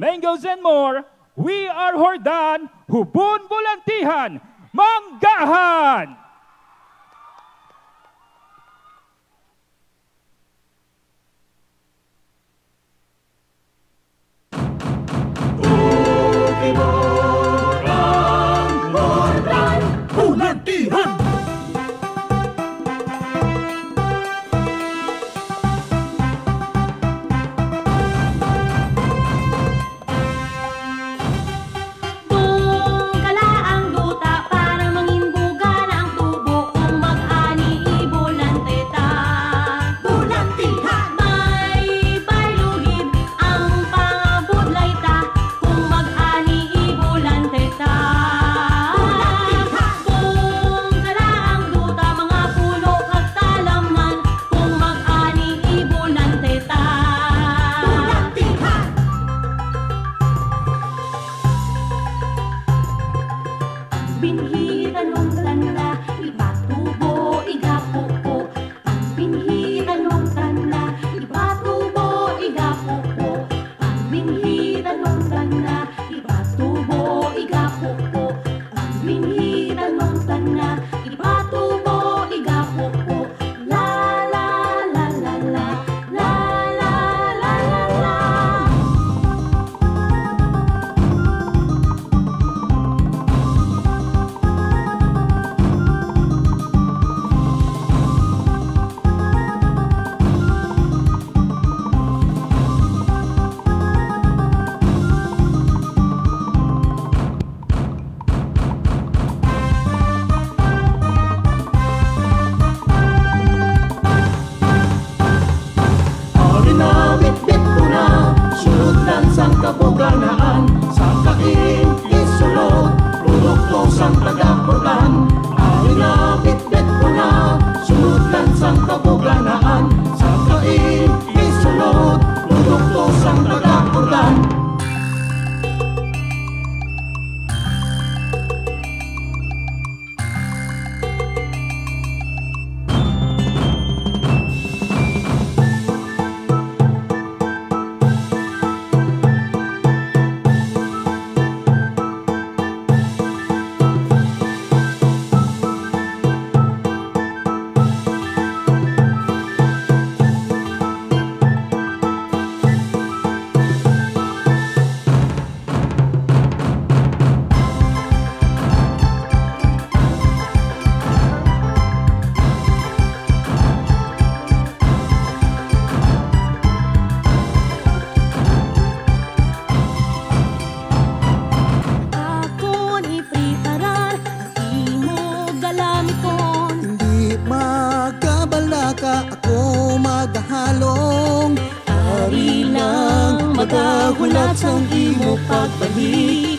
mangoes and more, we are Hordan, Hubon Bulantihan, Manggahan! Magahulat sang imo pagbalik.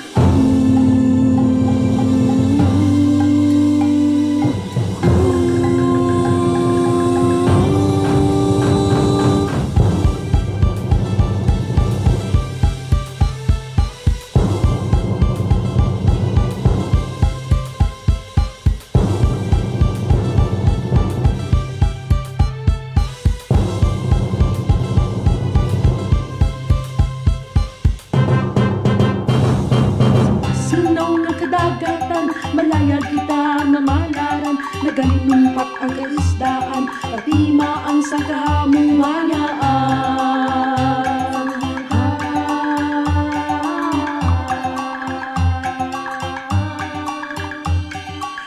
Malaya kita mamalaran, nagalinumpat ang kaisdaan, pati maang sa kahamuhayaan.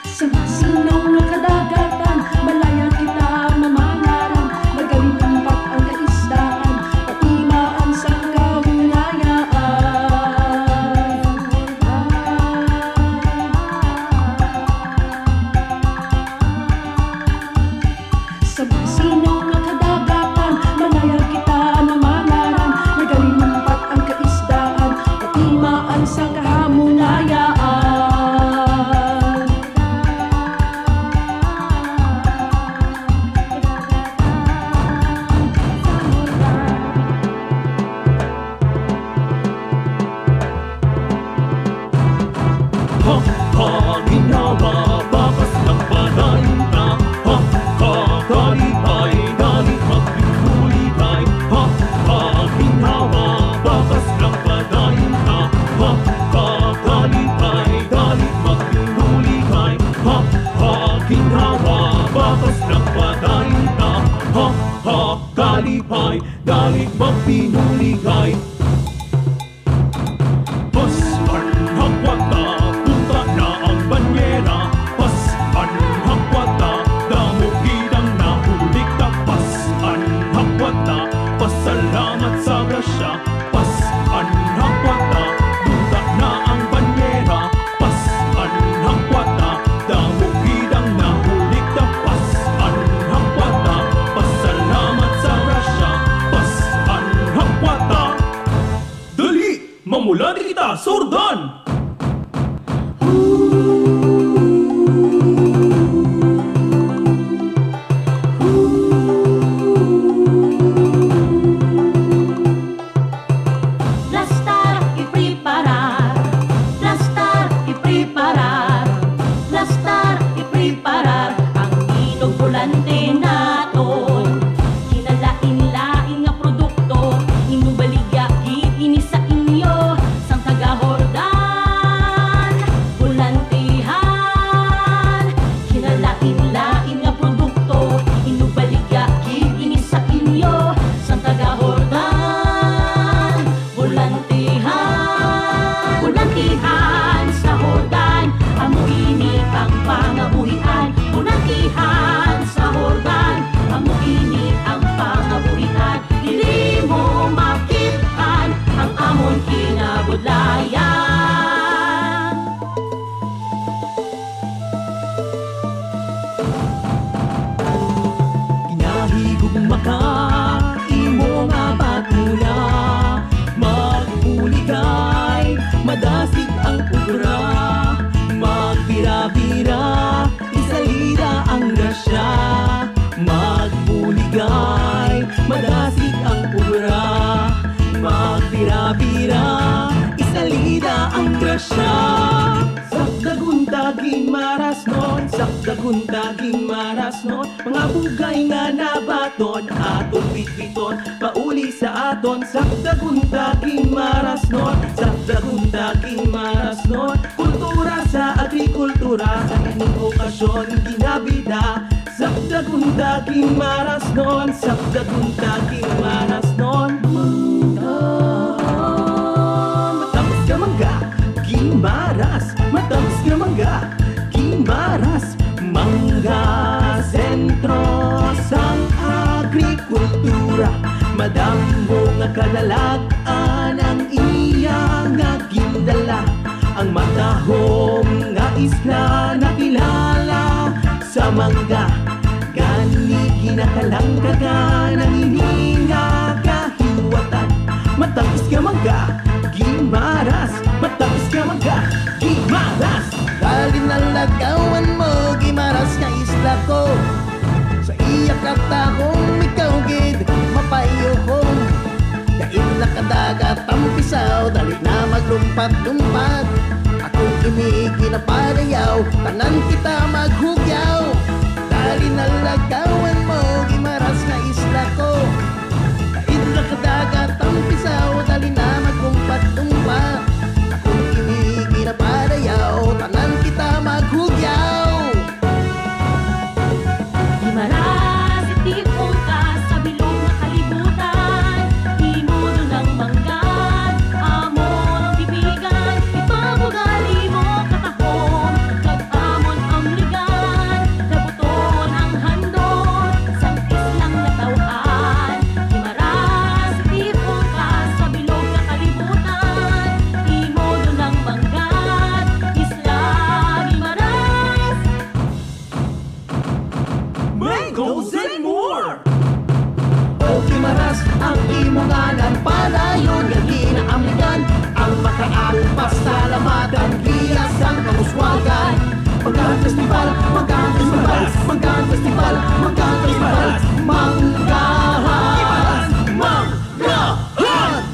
Sa masinaw na kadagatan, malaya kita mamalaran, nagalinumpat ang kaisdaan, pati maang sa kahamuhayaan. Sa masinaw na kadagatan, malaya Mamulati kita sa Ordan! Blastar y preparar, blastar y preparar, blastar y preparar ang inog bulante naton. Kinalain-lain nga produkto, inubaligya gid ini sa inyo sang taga-Hordan. Bulantihan, kinalain-lain nga produkto, inubaligya gid ini sa inyo sang taga-Hordan. Bulantihan, bulantihan sa Hordan, amo ini ang pangabuhian. Bulantihan sa Hordan, amo ini ang pangabuhian. Dili mo makitaan ang amon kinabudlayan. Kinahigog maka imo nga patula, magpuligay madasig ang ubra, magbira-bira isalida ang grasya, magpuligay madasig ang ubra, magbira-bira isalida ang grasya. Sakdaguntaging maras nun, sakdaguntaging maras nun, mga bugay nga nabaton, aton bitbiton, pauli sa aton. Sakdaguntaging maras nun, sakdaguntaging maras nun, kultura sa agrikultura, sa ining okasyon ginabida. Sakdaguntaging maras nun, sakdaguntaging maras nun. Matamis ka mangga, gimaras, matamis ka mangga, gimaras, mangga sentro sang agrikultura, madamo nga kalalag-an ang iya nga gindala, ang matahom nga isla na kilala sa mangga, gani ginakalangkagan ang ininga kahiwatan. Matamis ka mangga, gimaras, matamis ka mangga, gimaras. Dali na lagawan mo, gimaras nga isla ko. Sa iya katakong ikaw gid, mapayo kong dain na kadagat ang pisaw, dali na maglumpat-lumpat. Akong ini kinaparayaw, tanan kita maghugyaw. Dali na lagawan mo, gimaras nga isla ko. Dain na kadagat ang pisaw, dali na maglumpat-lumpat. Akong ini kinaparayaw, tanan kita maghugyaw. Gimaras, itipon ka sa bilog na kalibutan, himudo ng manggan, amon bibigan, ipabugali mo katahom, kag-amon ang ligan, dabuton ang handon, sang islang natawhan. Gimaras, itipon ka sa bilog na kalibutan, himudo ng manggan, isla Gimaras. Mangoes and more! O gimaras ang imong ngalan, padayon nga ginaamligan, ang makaabot pasalamatan, gilas ang kamuswagan. Manggahan Festival, Manggahan Festival, Manggahan Festival, Manggahan Festival, Manggahan, Manggahan!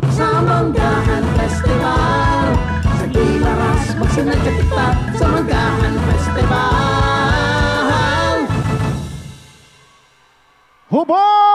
Sa Manggahan Festival, sa Gimaras magsinadya kita sa Manggahan Festival. Hubog!